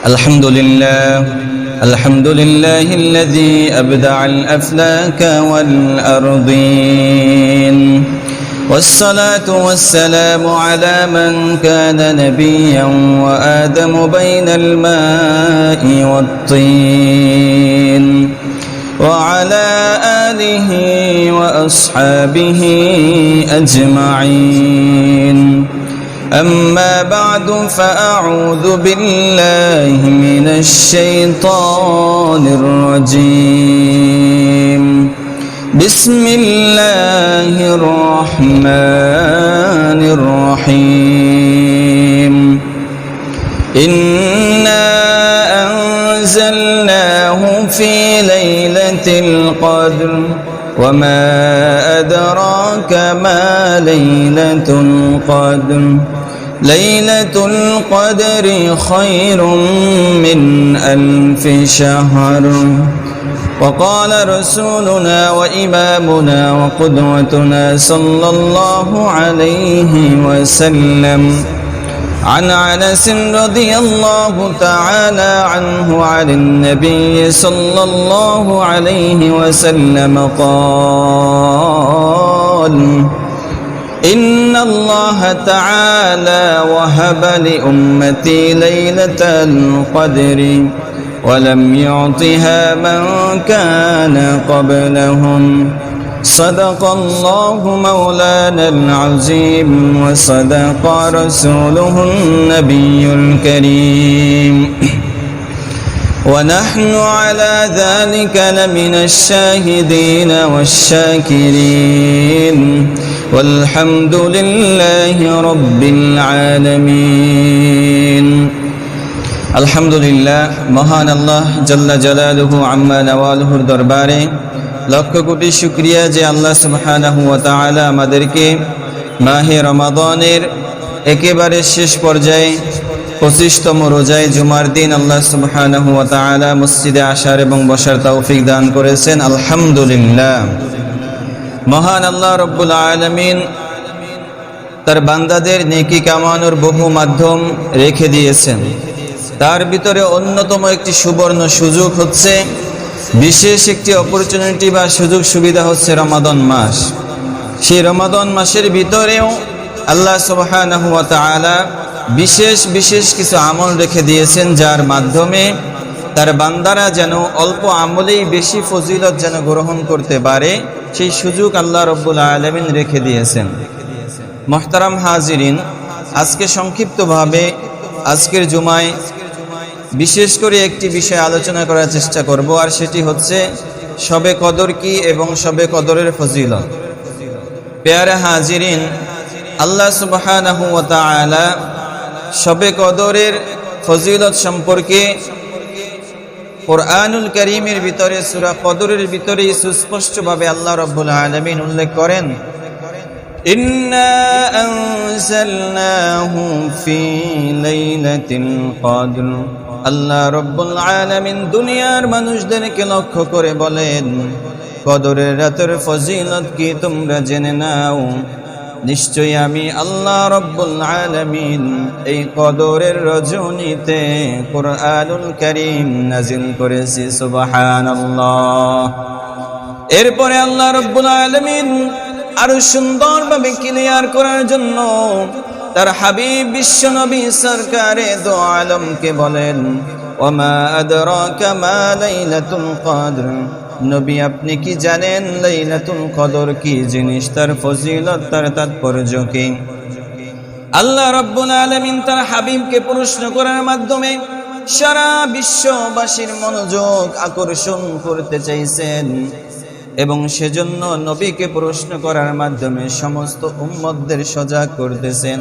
الحمد لله الذي أبدع الأفلاك والأرضين، والصلاة والسلام على من كان نبيا وآدم بين الماء والطين، وعلى آله وأصحابه أجمعين. أما بعد فأعوذ بالله من الشيطان الرجيم. بسم الله الرحمن الرحيم. إنا أنزلناه في ليلة القدر وما أدراك ما ليلة القدر. ليلة القدر خير من ألف شهر. وقال رسولنا وإمامنا وقدوتنا صلى الله عليه وسلم عن أنس رضي الله تعالى عنه عن النبي صلى الله عليه وسلم قال: إن الله تعالى وهب لأمتي ليلة القدر ولم يعطها من كان قبلهم. صدق الله مولانا العظيم وصدق رسوله النبي الكريم، ونحن على ذلك لمن الشاهدين والشاكرين، والحمد لله رب العالمين। আলহামদুলিল্লাহ, মহান আল্লাহ জাল্লা জালালুহু আম্মা নওয়ালুহুর দরবারে লক্ষ কোটি শুকরিয়া যে আল্লাহ সুবহানাহু ওয়া তাআলা আমাদেরকে মাহে রমাদানের একেবারে শেষ পর্যায়ে 25তম রোজায় জুমার দিন আল্লাহ সুবহানাহু ওয়া তাআলা মসজিদে আসার এবং বসার তৌফিক দান করেছেন। আলহামদুলিল্লাহ। মহান আল্লাহ রব্বুল আলামিন তার বান্দাদের নেকি কামানোর বহু মাধ্যম রেখে দিয়েছেন। তার ভিতরে অন্যতম একটি সুবর্ণ সুযোগ হচ্ছে, বিশেষ একটি অপরচুনিটি বা সুযোগ সুবিধা হচ্ছে রমাদান মাস। সেই রমাদান মাসের ভিতরেও আল্লাহ সুবহানাহু ওয়া তাআলা বিশেষ বিশেষ কিছু আমল রেখে দিয়েছেন, যার মাধ্যমে তার বান্দারা যেন অল্প আমলেই বেশি ফজিলত যেন গ্রহণ করতে পারে, সেই সুযোগ আল্লাহ রব্বুল আলামিন রেখে দিয়েছেন। মুহতারাম হাজিরিন, আজকে সংক্ষিপ্তভাবে আজকের জুমায় বিশেষ করে একটি বিষয় আলোচনা করার চেষ্টা করব, আর সেটি হচ্ছে শবে কদর কি এবং শবে কদরের ফজিলত। প্যারা হাজিরিন, আল্লাহ সুবহানাহু ওয়া তাআলা শবে কদরের ফজিলত সম্পর্কে কুরআনুল কারীমের ভিতরে সূরা কদরের ভিতরে সুস্পষ্টভাবে আল্লাহ রাব্বুল আলামিন উল্লেখ করেন, ইন্না আনজালনাহু ফি লাইলাতিল কদর। আল্লাহ রাব্বুল আলামিন দুনিয়ার মানুষদেরকে লক্ষ্য করে বলেন, কদরের রাতের ফজিলত কি তোমরা জেনে নাও। নিশ্চয়ই আমি আল্লাহ রাব্বুল আলামিন এই কদরের রজনীতে কুরআনুল কারীম নাজিল করেছি। সুবহানাল্লাহ। এরপরে আল্লাহ রাব্বুল আলামিন আরো সুন্দরভাবে ক্লিয়ার করার জন্য তার হাবিব বিশ্বনবী সরকারে দো আলমকে বলেন, ওমা আদরাকা মা লাইলাতুল কদর। নবী, আপনি কি জানেন লাইলাতুল কদর কি জিনিস, তার ফজিলত, তার তাৎপর্য কি? আল্লাহ রাব্বুল আলামিন তার হাবিবকে প্রশ্ন করার মাধ্যমে সারা বিশ্ববাসীর মনোযোগ আকর্ষণ করতে চাইছেন, এবং সেজন্য নবীকে প্রশ্ন করার মাধ্যমে সমস্ত উম্মতদের সজাগ করতেছেন।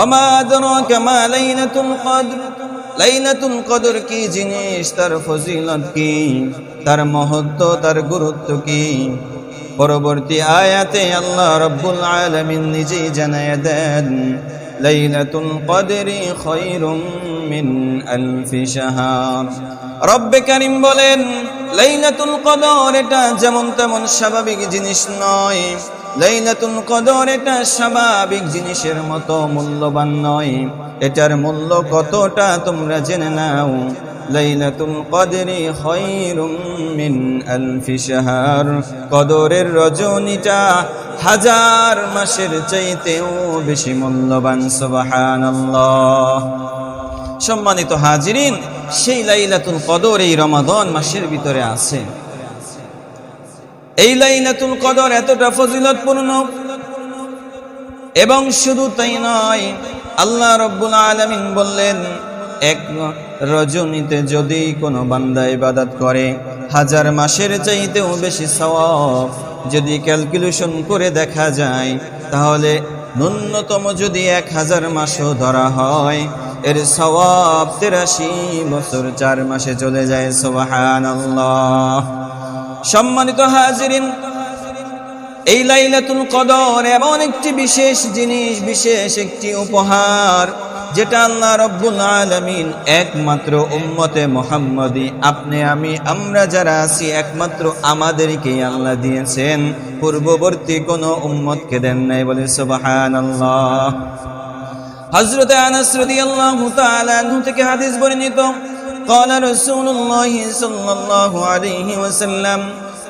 ওমা আদরাকা মা লাইলাতুল কদর। লাইলাতুল কদর কি জিনিস, তার ফজিলত কি, তার মহত্ব, তার গুরুত্ব কি? পরবর্তী আয়াতে আল্লাহ রাব্বুল আলামিন নিজেই জানায় দেন, লাইলাতুল কদরি খায়রুম মিন আলফি শাহর। রব্বে কারীম বলেন, লাইলাতুল কদর এটা যেমন তেমন স্বাভাবিক জিনিস নয়। লাইলাতুল কদর এটা স্বাভাবিক জিনিসের মতো মূল্যবান নয়। এটার মূল্য কতটা তোমরা জেনে নাও। লাইলাতুল কদরি খায়রুম মিন আলফি শাহর, কদরের রজনীটা 1000 মাসের চাইতেও বেশি মূল্যবান। সুবহানাল্লাহ। সম্মানিত হাজিরিন, সেই লাইলাতুল কদর এই রমাদান মাসের ভিতরে আছে। এই লাইলাতুল কদর এতটা ফজিলতপূর্ণ, এবং শুধু তাই নয়, আল্লাহ রাব্বুল আলামিন বললেন, এক রজনীতে যদি কোনো বান্দা ইবাদত করে 1000 মাসের চাইতেও বেশি সওয়াব। যদি ক্যালকুলেশন করে দেখা যায়, তাহলে ন্যূনতম যদি 1000 মাসও ধরা হয়, এর সওয়াব 83 বছর 4 মাসে চলে যায়। সুবহানাল্লাহ। সম্মানিত হাজিরিন, এই লাইলাতুল কদর এমন একটি বিশেষ জিনিস, বিশেষ একটি উপহার, যেটা আল্লাহ রাব্বুল আলামিন একমাত্র উম্মতে মুহাম্মদী, আপনি আমি আমরা যারা আছি, একমাত্র আমাদেরকেই আল্লাহ দিয়েছেন, পূর্ববর্তী কোনো উম্মতকে দেন নাই। বলে সুবহানাল্লাহ। হযরত আনাস রাদিয়াল্লাহু তাআলা আনহু থেকে হাদিস বর্ণিত, قال رسول الله صلى الله عليه وسلم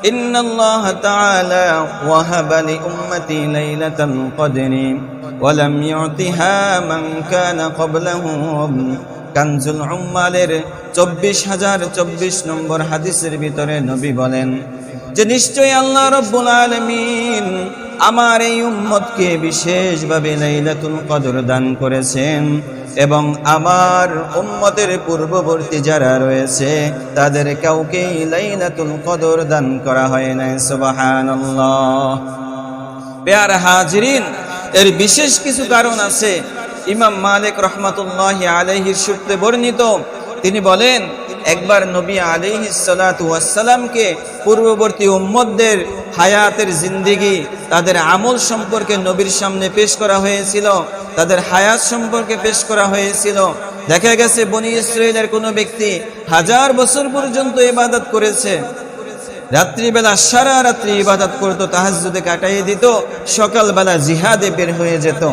إن الله تعالى وهب لأمتي ليلة القدر ولم يعطها من كان قبلهم। কানজুল উম্মালের 24024 নম্বর হাদিসের ভিতরে নবী বলেন যে নিশ্চয়ই আল্লাহ রাব্বুল আলামিন আমার এই উম্মতকে বিশেষভাবে লাইলাতুল কদর দান করেছেন, এবং আমার উম্মতের পূর্ববর্তী যারা রয়েছে তাদের কাউকে লাইলাতুল কদর দান করা হয় না। সুবহানাল্লাহ। প্যারা হাজিরিন, এর বিশেষ কিছু কারণ আছে। ইমাম মালিক রাহমাতুল্লাহি আলাইহির সূত্রে বর্ণিত, তিনি বলেন, একবার নবী আলাইহিস সালাতু ওয়াস সালামকে পূর্ববর্তী উম্মতদের হায়াতের জিন্দেগি, তাদের আমল সম্পর্কে নবীর সামনে পেশ করা হয়েছিল, তাদের হায়াত সম্পর্কে পেশ করা হয়েছিল। দেখা গেছে বনি ইসরাইলের কোনো ব্যক্তি 1000 বছর পর্যন্ত ইবাদত করেছে, রাত্রিবেলা সারা রাত্রি ইবাদত করত, তাহাজ্জুদে কাটাইয়ে দিত, সকালবেলা জিহাদে বের হয়ে যেত।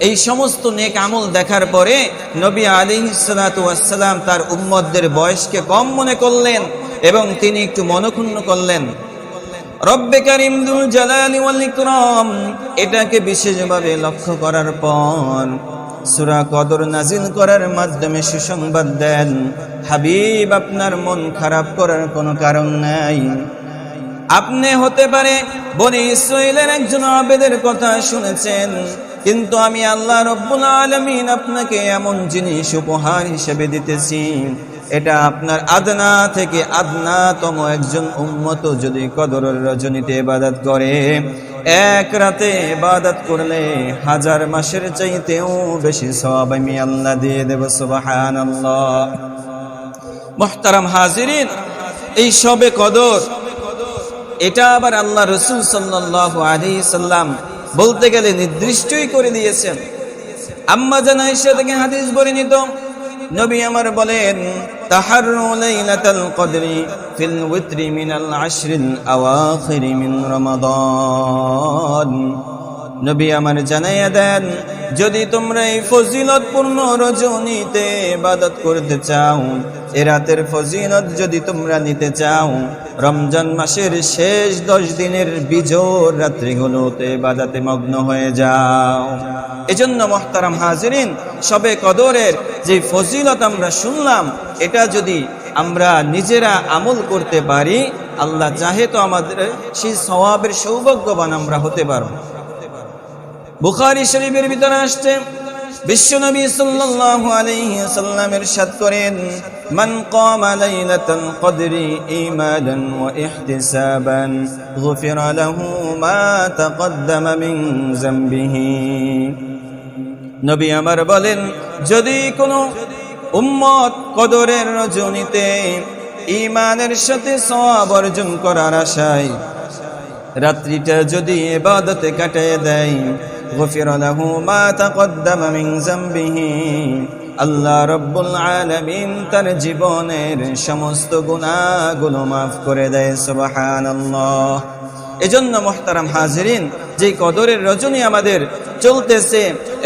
এই সমস্ত নেক আমল দেখার পরে নবী আলাইহিস সালাতু ওয়াস সালাম তার উম্মতদের বয়সকে কম মনে করলেন, এবং তিনি একটু মনক্ষুণ্ণ করলেন। রব্বে কারীম যুল জালালি ওয়াল ইকরাম এটাকে বিশেষভাবে লক্ষ্য করার পর সূরা কদর নাজিল করার মাধ্যমে সুসংবাদ দেন, হাবিব, আপনার মন খারাপ করার কোনো কারণ নাই। আপনি হতে পারে বনি ইসরাইলের একজন আবেদের কথা শুনেছেন, কিন্তু আমি আল্লাহ রাব্বুল আলামিন আপনাকে এমন জিনিস উপহার হিসেবে দিতেছি, এটা আপনার আদনা থেকে আদনাতম একজন উম্মত যদি কদরের রজনীতে ইবাদত করে, এক রাতে ইবাদত করলে 1000 মাসের চাইতেও বেশি সওয়াব আমি আল্লাহ দিয়ে দেব। সুবহানাল্লাহ। মুহতারাম হাজিরিন, এই শবে কদর, এটা আবার আল্লাহ রাসূল সাল্লাল্লাহু আলাইহি সাল্লাম বলতে গেলে নির্দিষ্টই করে দিয়েছেন। আম্মা জান আয়েশা থেকে হাদিস বর্ণিত, নবী আমার বলেন, তাহাররু লাইলাতাল কদরি ফিল উইতরি মিনাল আশরিল আওয়াখির মিন রমাদান। নবী আমার জানাইয়া দেন, যদি তোমরা এই ফজিলতপূর্ণ রজনীতে ইবাদত করতে চাও, এ রাতের ফজিলত যদি তোমরা নিতে চাও, রমজান মাসের শেষ 10 দিনের বিজোর রাত্রিগুলোতে ইবাদতে মগ্ন হয়ে যাও। এজন্য মুহতারাম হাজিরিন, শবে কদরের যে ফজিলত আমরা শুনলাম, এটা যদি আমরা নিজেরা আমল করতে পারি, আল্লাহ চাহে তো আমাদের সেই সওয়াবের সৌভাগ্যবান আমরা হতে পারবো। বুখারী শরীফের ভিতরে আসছে, বিশ্বনবী সাল্লাল্লাহু আলাইহি ওয়াসাল্লাম ইরশাদ করেন, মান কামা লাইলাতাল কদরি ঈমানান ওয়া ইহতিসাবান গুফিরা লাহু মা তাকদ্দামা মিন যামবিহি। নবী আমার বলেন, যদি কোনো উম্মত কদরের রজনীতে ঈমানের সাথে সওয়াব অর্জন করার আশায় রাত্রিটা যদি ইবাদতে কাটিয়ে দেয়, গুফিরা লাহু মা তাকদ্দামা মিন যামবিহি, আল্লাহ রাব্বুল আলামিন তার জীবনের সমস্ত গুনাহগুলো মাফ করে দেয়। সুবহানাল্লাহ। এজন্য মুহতারাম হাজিরিন, যেই কদরের রজনী আমাদের চলতেছে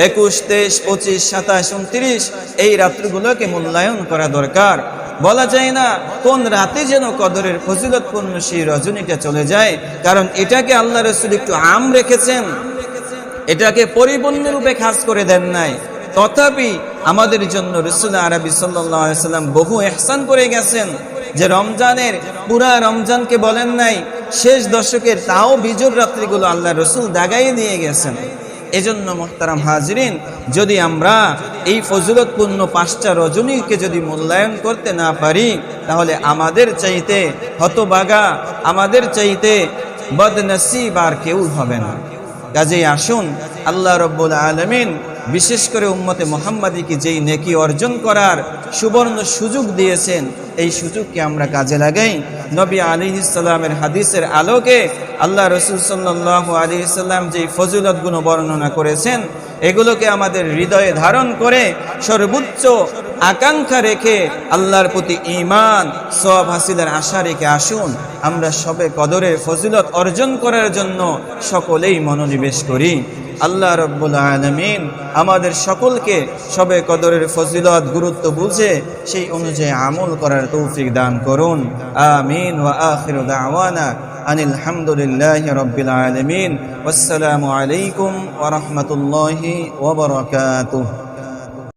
21, 23, 25, 27, 29, এই রাত্রিগুলোকে মূল্যায়ন করা দরকার। বলা যায় না কোন রাতে যেন কদরের ফজিলতপূর্ণ সেই রজনীটা চলে যায়, কারণ এটাকে আল্লাহ রাসূল একটু আম রেখেছেন, এটাকে পরিপূর্ণরূপে খাস করে দেন নাই। তথাপি আমাদের জন্য রাসূল আরবি সাল্লাল্লাহু আলাইহি সাল্লাম বহু ইহসান করে গেছেন, যে রমজানের পুরা রমজানকে বলেন নাই, শেষ দশকের তাও বিজোড় রাত্রিগুলো আল্লাহ রাসূল দাগাই দিয়ে গেছেন। এজন্য মুহতারাম হাজিরিন, যদি আমরা এই ফজিলতপূর্ণ 5টা রজনীকে যদি মূল্যায়ন করতে না পারি, তাহলে আমাদের চাইতে হতভাগা, আমাদের চাইতে বদনসিব আর কেউ হবে না। কাজেই আসুন, আল্লাহ রাব্বুল আলামিন বিশেষ করে উম্মতে মুহাম্মাদীকে যেই নেকি অর্জন করার সুবর্ণ সুযোগ দিয়েছেন, এই সুযোগকে আমরা কাজে লাগাই। নবী আলাইহিস সালামের হাদিসের আলোকে আল্লাহ রাসূল সাল্লাল্লাহু আলাইহি সাল্লাম যেই ফজিলতগুলো বর্ণনা করেছেন, এগুলোকে আমাদের হৃদয়ে ধারণ করে সর্বোচ্চ আকাঙ্ক্ষা রেখে আল্লাহর প্রতি ঈমান সওয়াব হাসিলের আশা রেখে আসুন আমরা সবে কদরের ফজিলত অর্জন করার জন্য সকলেই মনোনিবেশ করি। আল্লাহ রাব্বুল আলামিন আমাদের সকলকে সবে কদরের ফজিলত গুরুত্ব বুঝে সেই অনুযায়ী আমল করার তৌফিক দান করুন। আমিন। ওয়া আখিরু দাওয়ানা আনিল হামদুলিল্লাহি রাব্বিল আলামিন। ওয়াসসালামু আলাইকুম ওয়া রাহমাতুল্লাহি ওয়া বারাকাতুহু।